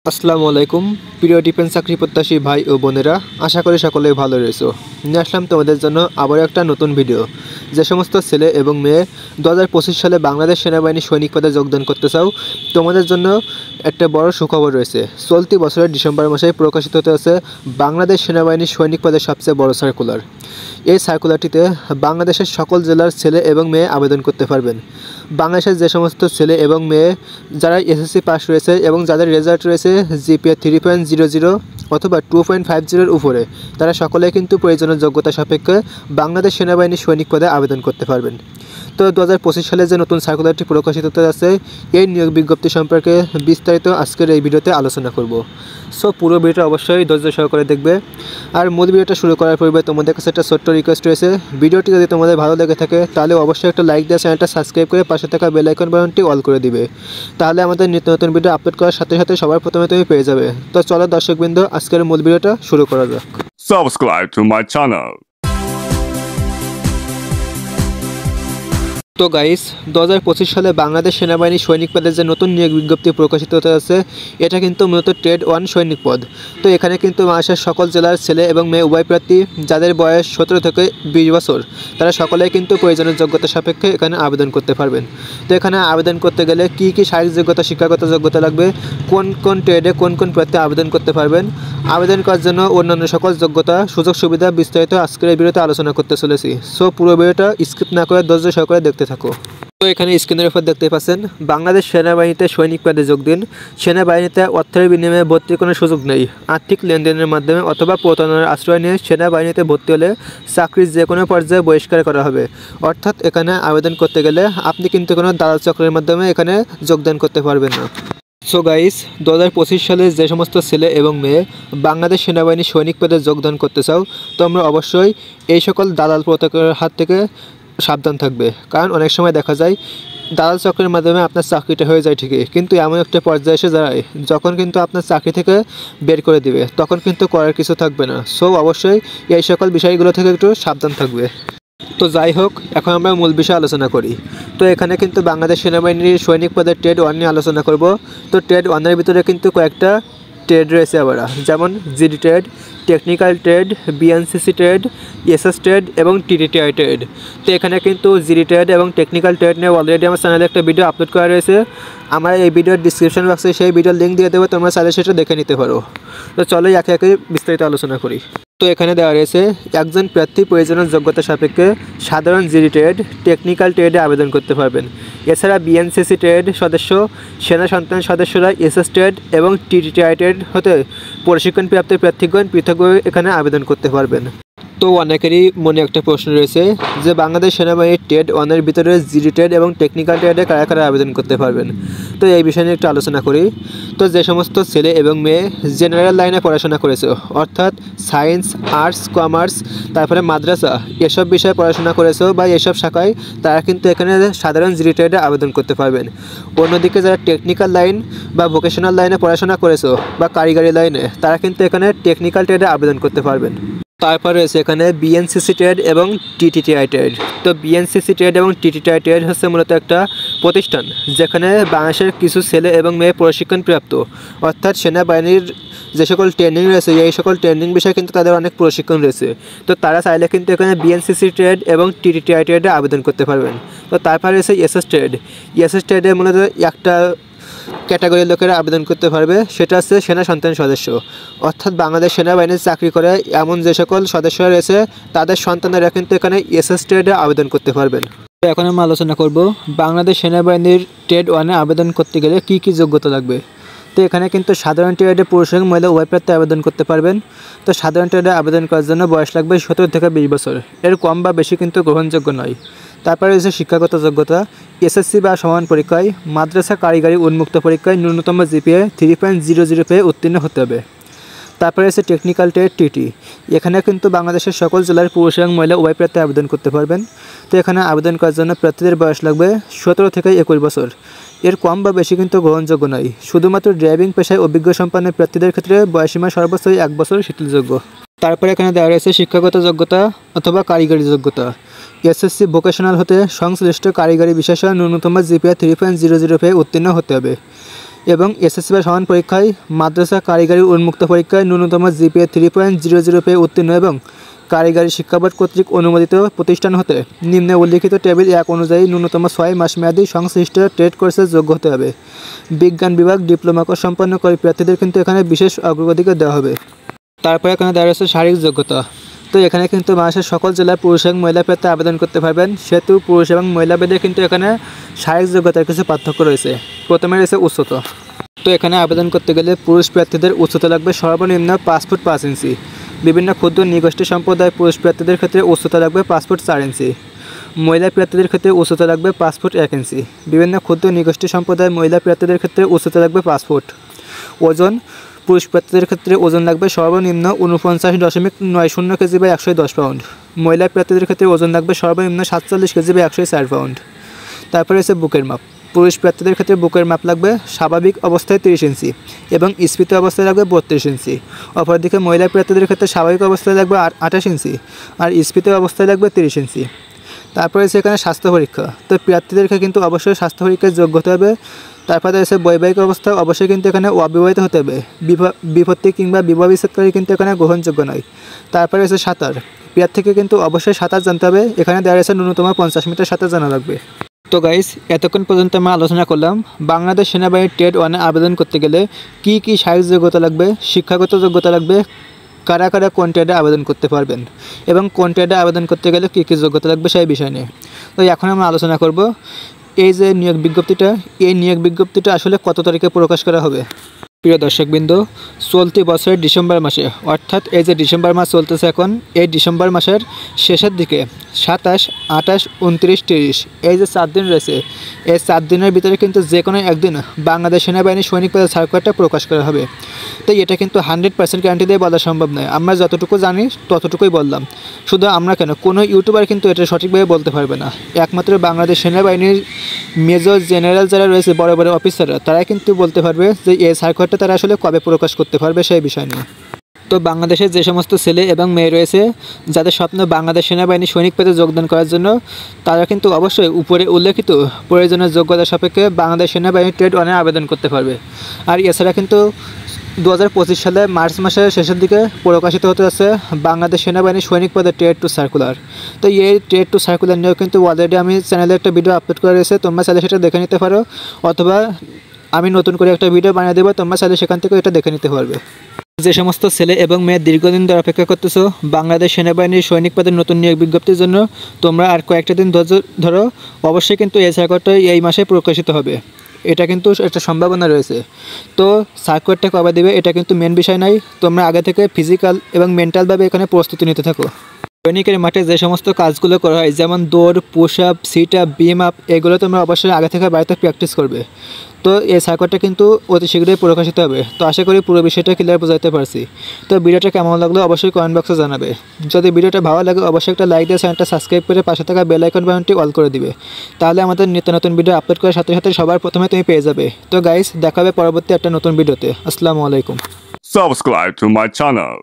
আসসালামু আলাইকুম প্রিয় ডিফেন্স চাকরি প্রত্যাশী ভাই ও বোনেরা, আশা করি সকলেই ভালো রয়েছো। নিয়ে আসলাম তোমাদের জন্য আবারও একটা নতুন ভিডিও। যে সমস্ত ছেলে এবং মেয়ে 2025 সালে বাংলাদেশ সেনাবাহিনী সৈনিক পদে যোগদান করতে চাও, তোমাদের জন্য একটা বড় সুখবর রয়েছে। চলতি বছরের ডিসেম্বর মাসে প্রকাশিত হতে আছে বাংলাদেশ সেনাবাহিনী সৈনিক পদের সবচেয়ে বড় সার্কুলার। এই সার্কুলারটিতে বাংলাদেশের সকল জেলার ছেলে এবং মেয়ে আবেদন করতে পারবেন। বাংলাদেশের যে সমস্ত ছেলে এবং মেয়ে যারা এসএসসি পাস রয়েছে এবং যাদের রেজাল্ট রয়েছে জিপিএ 3.00 অথবা 2.50-এর উপরে, তারা সকলেই কিন্তু প্রয়োজনীয় যোগ্যতা সাপেক্ষে বাংলাদেশ সেনাবাহিনী সৈনিক পদে আবেদন করতে পারবেন। তো 2025 সালে যে নতুন সার্কুলারটি প্রকাশিত হতে যাচ্ছে, এই নিয়োগ বিজ্ঞপ্তি সম্পর্কে বিস্তারিত আজকের এই ভিডিওতে আলোচনা করব। সো পুরো ভিডিওটা অবশ্যই ধৈর্য সহকারে দেখবে। আর মূল ভিডিওটা শুরু করার পূর্বে তোমাদের কাছে একটা ছোট্ট রিকোয়েস্ট রয়েছে, ভিডিওটি যদি তোমাদের ভালো লেগে থাকে তাহলে অবশ্যই একটা লাইক দিয়ে চ্যানেলটা সাবস্ক্রাইব করে পাশে থাকা বেল আইকন বাটনটি অল করে দিবে। তাহলে আমাদের নিত্য নতুন ভিডিও আপলোড করার সাথে সাথে সবার প্রথমে তুমি পেয়ে যাবে। তো চলো দর্শকবৃন্দ, আজকের মূল ভিডিওটা শুরু করা যাক। Subscribe to my channel. তো গাইস, 2025 সালে বাংলাদেশ সেনাবাহিনী সৈনিক পদের যে নতুন নিয়োগ বিজ্ঞপ্তি প্রকাশিত হতে যাচ্ছে, এটা কিন্তু মূলত ট্রেড 1 সৈনিক পদ। তো এখানে কিন্তু বাংলাদেশের সকল জেলার ছেলে এবং মেয়ে উভয় প্রার্থী যাদের বয়স 17 থেকে 20 বছর, তারা সকলেই কিন্তু প্রয়োজনীয় যোগ্যতা সাপেক্ষে এখানে আবেদন করতে পারবেন। তো এখানে আবেদন করতে গেলে কী কী শারীরিক যোগ্যতা, শিক্ষাগত যোগ্যতা লাগবে, কোন কোন ট্রেডে কোন কোন প্রার্থী আবেদন করতে পারবেন, আবেদন করার জন্য অন্যান্য সকল যোগ্যতা, সুযোগ সুবিধা বিস্তারিত আজকের এই ভিডিওতে আলোচনা করতে চলেছি। সো পুরো ভিডিওটা স্কিপ না করে ধৈর্য সহকারে দেখতে থাকো। তো এখানে স্ক্রিনের উপর দেখতে পাচ্ছেন, বাংলাদেশ সেনাবাহিনীতে সৈনিক পদে যোগ দিন। সেনাবাহিনীতে অর্থের বিনিময়ে ভর্তির কোনো সুযোগ নেই। আর্থিক লেনদেনের মাধ্যমে অথবা প্রতারণার আশ্রয় নিয়ে সেনাবাহিনীতে ভর্তি হলে চাকরির যে কোনো পর্যায়ে বহিষ্কার করা হবে। অর্থাৎ এখানে আবেদন করতে গেলে আপনি কিন্তু কোনো দালাল চক্রের মাধ্যমে এখানে যোগদান করতে পারবেন না। সো গাইস, 2025 সালে যে সমস্ত ছেলে এবং মেয়ে বাংলাদেশ সেনাবাহিনী সৈনিক পদে যোগদান করতে চাও, তোমরা অবশ্যই এই সকল দালাল প্রতারকের হাত থেকে সাবধান থাকবে। কারণ অনেক সময় দেখা যায় দালাল চক্রের মাধ্যমে আপনার চাকরিটা হয়ে যায় ঠিকই, কিন্তু এমন একটা পর্যায়ে এসে দাঁড়ায় যখন কিন্তু আপনার চাকরি থেকে বের করে দিবে, তখন কিন্তু করার কিছু থাকবে না। সো অবশ্যই এই সকল বিষয়গুলো থেকে একটু সাবধান থাকবে। তো যাই হোক, এখন আমরা মূল বিষয়ে আলোচনা করি। তো এখানে কিন্তু বাংলাদেশ সেনাবাহিনীর সৈনিক পদের ট্রেড 1 নিয়ে আলোচনা করব। তো ট্রেড 1-এর ভিতরে কিন্তু কয়েকটা ট্রেড রয়েছে আবার, যেমন GD trade, technical trade, BNCC trade, SS trade এবং টিটিটিআই ট্রেড। তো এখানে কিন্তু জিডি ট্রেড এবং টেকনিক্যাল ট্রেড নিয়ে অলরেডি আমার চ্যানেলে একটা ভিডিও আপলোড করা রয়েছে। আমার এই ভিডিওর ডিসক্রিপশন বক্সে সেই ভিডিওর লিঙ্ক দিয়ে দেবো, তোমরা চাইলে সেটা দেখে নিতে পারো। তো চলো একে একে বিস্তারিত আলোচনা করি। তো এখানে দেওয়া রয়েছে, একজন প্রার্থী প্রয়োজনীয় যোগ্যতা সাপেক্ষে সাধারণ জিডি ট্রেড, টেকনিক্যাল ট্রেডে আবেদন করতে পারবেন। এছাড়া বিএনসিসি ট্রেড সদস্য, সেনা সন্তান সদস্যরা এসএস ট্রেড এবং টিটিটিআই ট্রেড হতে প্রশিক্ষণপ্রাপ্ত প্রার্থীগণ পৃথকভাবে এখানে আবেদন করতে পারবেন। তো অনেকেরই মনে একটা প্রশ্ন রয়েছে যে বাংলাদেশ সেনাবাহিনীর ট্রেড 1-এর ভিতরে জিডি ট্রেড এবং টেকনিক্যাল ট্রেডে কারা কারা আবেদন করতে পারবেন। তো এই বিষয় নিয়ে একটু আলোচনা করি। তো যে সমস্ত ছেলে এবং মেয়ে জেনারেল লাইনে পড়াশোনা করেছে, অর্থাৎ সায়েন্স, আর্টস, কমার্স, তারপরে মাদ্রাসা, এসব বিষয়ে পড়াশোনা করেছো বা এসব শাখায়, তারা কিন্তু এখানে সাধারণ জিডি ট্রেডে আবেদন করতে পারবেন। অন্যদিকে যারা টেকনিক্যাল লাইন বা ভোকেশনাল লাইনে পড়াশোনা করেছো বা কারিগরি লাইনে, তারা কিন্তু এখানে টেকনিক্যাল ট্রেডে আবেদন করতে পারবেন। তারপর রয়েছে এখানে বিএনসিসি ট্রেড এবং টিটিটিআই ট্রেড। তো বিএনসিসি ট্রেড এবং টিটিটিআই ট্রেড হচ্ছে মূলত একটা প্রতিষ্ঠান যেখানে বাংলাদেশের কিছু ছেলে এবং মেয়ে প্রশিক্ষণপ্রাপ্ত, অর্থাৎ সেনাবাহিনীর যে সকল ট্রেনিং রয়েছে এই সকল ট্রেনিং বিষয়ে কিন্তু তাদের অনেক প্রশিক্ষণ রয়েছে। তো তারা চাইলে কিন্তু এখানে বিএনসিসি ট্রেড এবং টিটিটিআই ট্রেডে আবেদন করতে পারবেন। তো তারপর রয়েছে এসএস ট্রেড। এসএস ট্রেডে মূলত একটা ক্যাটাগরির লোকেরা আবেদন করতে পারবে, সেটা হচ্ছে সেনা সন্তান সদস্য, অর্থাৎ বাংলাদেশ সেনাবাহিনীর চাকরি করে এমন যে সকল সদস্য রয়েছে তাদের সন্তানেরা কিন্তু এখানে এসএস ট্রেডে আবেদন করতে পারবেন। তো এখন আমরা আলোচনা করব বাংলাদেশ সেনাবাহিনীর ট্রেড 1-এ আবেদন করতে গেলে কী কী যোগ্যতা লাগবে। তো এখানে কিন্তু সাধারণ ট্রেডে পুরুষ এবং মহিলা উভয় প্রার্থী আবেদন করতে পারবেন। তো সাধারণ ট্রেডে আবেদন করার জন্য বয়স লাগবে 17 থেকে 20 বছর, এর কম বা বেশি কিন্তু গ্রহণযোগ্য নয়। তারপরে রয়েছে শিক্ষাগত যোগ্যতা, এসএসসি বা সমান পরীক্ষায়, মাদ্রাসা কারিগরি উন্মুক্ত পরীক্ষায় ন্যূনতম জিপিএ 3.00 পেয়ে উত্তীর্ণ হতে হবে। তারপরে রয়েছে টেকনিক্যাল ট্রেড টিটি। এখানে কিন্তু বাংলাদেশের সকল জেলার পুরুষ এবং মহিলা উভয় প্রার্থী আবেদন করতে পারবেন। তো এখানে আবেদন করার জন্য প্রার্থীদের বয়স লাগবে 17 থেকে 21 বছর, এর কম বা বেশি কিন্তু গ্রহণযোগ্য নয়। শুধুমাত্র ড্রাইভিং পেশায় অভিজ্ঞ সম্পন্ন প্রার্থীদের ক্ষেত্রে বয়সীমা সর্বোচ্চ 1 বছর শিথিলযোগ্য। তারপরে এখানে দেওয়া রয়েছে শিক্ষাগত যোগ্যতা অথবা কারিগরি যোগ্যতা। এসএসসি ভোকেশনাল হতে সংশ্লিষ্ট কারিগরি বিশেষে ন্যূনতম জিপিএ 3.00 পেয়ে উত্তীর্ণ হতে হবে। এবং এসএসসি বা সমান পরীক্ষায় মাদ্রাসা কারিগরি উন্মুক্ত পরীক্ষায় ন্যূনতম জিপিএ 3.00 পেয়ে উত্তীর্ণ এবং কারিগরি শিক্ষা বোর্ড কর্তৃক অনুমোদিত প্রতিষ্ঠান হতে নিম্নে উল্লিখিত টেবিল 1 অনুযায়ী ন্যূনতম 6 মাস মেয়াদী সংশ্লিষ্ট ট্রেড কোর্সে যোগ্য হতে হবে। বিজ্ঞান বিভাগ ডিপ্লোমা কোর্স সম্পন্নকারী প্রার্থীদের কিন্তু এখানে বিশেষ অগ্রাধিকার দেওয়া হবে। তারপরে এখানে দেওয়া রয়েছে শারীরিক যোগ্যতা। তো এখানে কিন্তু বাংলাদেশের সকল জেলার পুরুষ এবং মহিলা প্রার্থী আবেদন করতে পারবেন, সেহেতু পুরুষ এবং মহিলা ভেদে কিন্তু এখানে শারীরিক যোগ্যতার কিছু পার্থক্য রয়েছে। প্রথমে রয়েছে উচ্চতা। তো এখানে আবেদন করতে গেলে পুরুষ প্রার্থীদের উচ্চতা লাগবে সর্বনিম্ন 5 ফুট 5 ইঞ্চি। বিভিন্ন ক্ষুদ্র নৃগোষ্ঠী সম্প্রদায় পুরুষ প্রার্থীদের ক্ষেত্রে উচ্চতা লাগবে 5 ফুট 4 ইঞ্চি। মহিলা প্রার্থীদের ক্ষেত্রে উচ্চতা লাগবে 5 ফুট 1 ইঞ্চি। বিভিন্ন ক্ষুদ্র নৃগোষ্ঠী সম্প্রদায় মহিলা প্রার্থীদের ক্ষেত্রে উচ্চতা লাগবে 5 ফুট। ওজন পুরুষ প্রার্থীদের ক্ষেত্রে ওজন লাগবে সর্বনিম্ন 49.90 কেজি বা 110 পাউন্ড। মহিলা প্রার্থীদের ক্ষেত্রে ওজন লাগবে সর্বনিম্ন 47 কেজি বা 104 পাউন্ড। তারপরে হচ্ছে বুকের মাপ। পুরুষ প্রার্থীদের ক্ষেত্রে বুকের মাপ লাগবে স্বাভাবিক অবস্থায় 30 ইঞ্চি এবং স্ফীত অবস্থায় লাগবে 32 ইঞ্চি। অপরদিকে মহিলা প্রার্থীদের ক্ষেত্রে স্বাভাবিক অবস্থায় লাগবে 28 ইঞ্চি আর স্ফীত অবস্থায় লাগবে 30 ইঞ্চি। তারপরে সেখানে স্বাস্থ্য পরীক্ষা। তো প্রার্থীদেরকে কিন্তু অবশ্যই স্বাস্থ্য পরীক্ষায় যোগ্য হতে হবে। তারপরে রয়েছে বৈবাহিক অবস্থা, অবশ্যই কিন্তু এখানে অবিবাহিত হতে হবে। বিপত্তি কিংবা বিবাহ বিচ্ছেদকারী কিন্তু এখানে গ্রহণযোগ্য নয়। তারপরে রয়েছে সাঁতার। প্রার্থীকে কিন্তু অবশ্যই সাঁতার জানতে হবে। এখানে দেওয়া রয়েছে ন্যূনতম 50 মিটার সাঁতার জানা লাগবে। তো গাইস, এতক্ষণ পর্যন্ত আমরা আলোচনা করলাম বাংলাদেশ সেনাবাহিনী ট্রেড 1-এ আবেদন করতে গেলে কী কী শারীরিক যোগ্যতা লাগবে, শিক্ষাগত যোগ্যতা লাগবে, কারা কারা কোন ট্রেডে আবেদন করতে পারবেন এবং কোন ট্রেডে আবেদন করতে গেলে কী কী যোগ্যতা লাগবে সেই বিষয় নিয়ে। তো এখন আমরা আলোচনা করব এই যে নিয়োগ বিজ্ঞপ্তিটা, এই নিয়োগ বিজ্ঞপ্তিটা আসলে কত তারিখে প্রকাশ করা হবে। প্রিয় দর্শকবৃন্দ, চলতি বছরের ডিসেম্বর মাসে, অর্থাৎ এই যে ডিসেম্বর মাস চলতেছে এখন, এই ডিসেম্বর মাসের শেষের দিকে 27, 28, 29, 30 এই যে 4 দিন রয়েছে, এই 4 দিনের ভিতরে কিন্তু যে কোনো একদিন বাংলাদেশ সেনাবাহিনী সৈনিক পদের সার্কুলারটা প্রকাশ করা হবে। তাই এটা কিন্তু 100% গ্যারান্টি দিয়ে বলা সম্ভব নয়। আমরা যতটুকু জানি ততটুকুই বললাম। শুধু আমরা কেন, কোনো ইউটিউবার কিন্তু এটা সঠিকভাবে বলতে পারবে না। একমাত্র বাংলাদেশ সেনাবাহিনীর মেজর জেনারেল যারা রয়েছে, বড় বড় অফিসাররা, তারাই কিন্তু বলতে পারবে যে এই সার্কুলারটা তারা আসলে কবে প্রকাশ করতে পারবে সেই বিষয় নিয়ে। তো বাংলাদেশের যে সমস্ত ছেলে এবং মেয়ে রয়েছে যাদের স্বপ্ন বাংলাদেশ সেনাবাহিনী সৈনিক পদে যোগদান করার জন্য, তারা কিন্তু অবশ্যই উপরে উল্লেখিত প্রয়োজনীয় যোগ্যতা সাপেক্ষে বাংলাদেশ সেনাবাহিনী ট্রেড 1-এ আবেদন করতে পারবে। আর এছাড়া কিন্তু 2025 সালে মার্চ মাসের শেষের দিকে প্রকাশিত হতে যাচ্ছে বাংলাদেশ সেনাবাহিনী সৈনিক পদে ট্রেড 2 সার্কুলার। তো এই ট্রেড 2 সার্কুলার নিয়েও কিন্তু অলরেডি আমি চ্যানেলে একটা ভিডিও আপলোড করা রয়েছে, তোমরা চাইলে সেটা দেখে নিতে পারো, অথবা আমি নতুন করে একটা ভিডিও বানিয়ে দেবো, তোমরা চাইলে সেখান থেকে এটা দেখে নিতে পারবে। যে সমস্ত ছেলে এবং মেয়ে দীর্ঘদিন ধরে অপেক্ষা করতেছো বাংলাদেশ সেনাবাহিনীর সৈনিক পদের নতুন নিয়োগ বিজ্ঞপ্তির জন্য, তোমরা আর কয়েকটা দিন ধরো, অবশ্যই কিন্তু এই সার্কুলারটা এই মাসে প্রকাশিত হবে। এটা কিন্তু একটা সম্ভাবনা রয়েছে। তো সার্কুলারটা কবে দেবে এটা কিন্তু মেন বিষয় নয়, তোমরা আগে থেকে ফিজিক্যাল এবং মেন্টালভাবে এখানে প্রস্তুতি নিতে থাকো। সৈনিকের মাঠে যে সমস্ত কাজগুলো করা হয়, যেমন দৌড়, পুশ আপ, সিট আপ, বিম আপ, এগুলো তোমরা অবশ্যই আগে থেকে বাড়িতে প্র্যাকটিস করবে। তো এই সার্কুলারটা কিন্তু অতি শীঘ্রই প্রকাশিত হবে। তো আশা করি পুরো বিষয়টা ক্লিয়ার বোঝাতে পারছি। তো ভিডিওটা কেমন লাগলো অবশ্যই কমেন্ট বক্সে জানাবে। যদি ভিডিওটা ভালো লাগে অবশ্যই একটা লাইক দিয়ে চ্যানেলটা সাবস্ক্রাইব করে পাশে থাকা বেল আইকন বাটনটি অল করে দিবে। তাহলে আমাদের নিত্য নতুন ভিডিও আপলোড করার সাথে সাথে সবার প্রথমে তুমি পেয়ে যাবে। তো গাইস, দেখা হবে পরবর্তী একটা নতুন ভিডিওতে। আসসালামু আলাইকুম। Subscribe to my channel.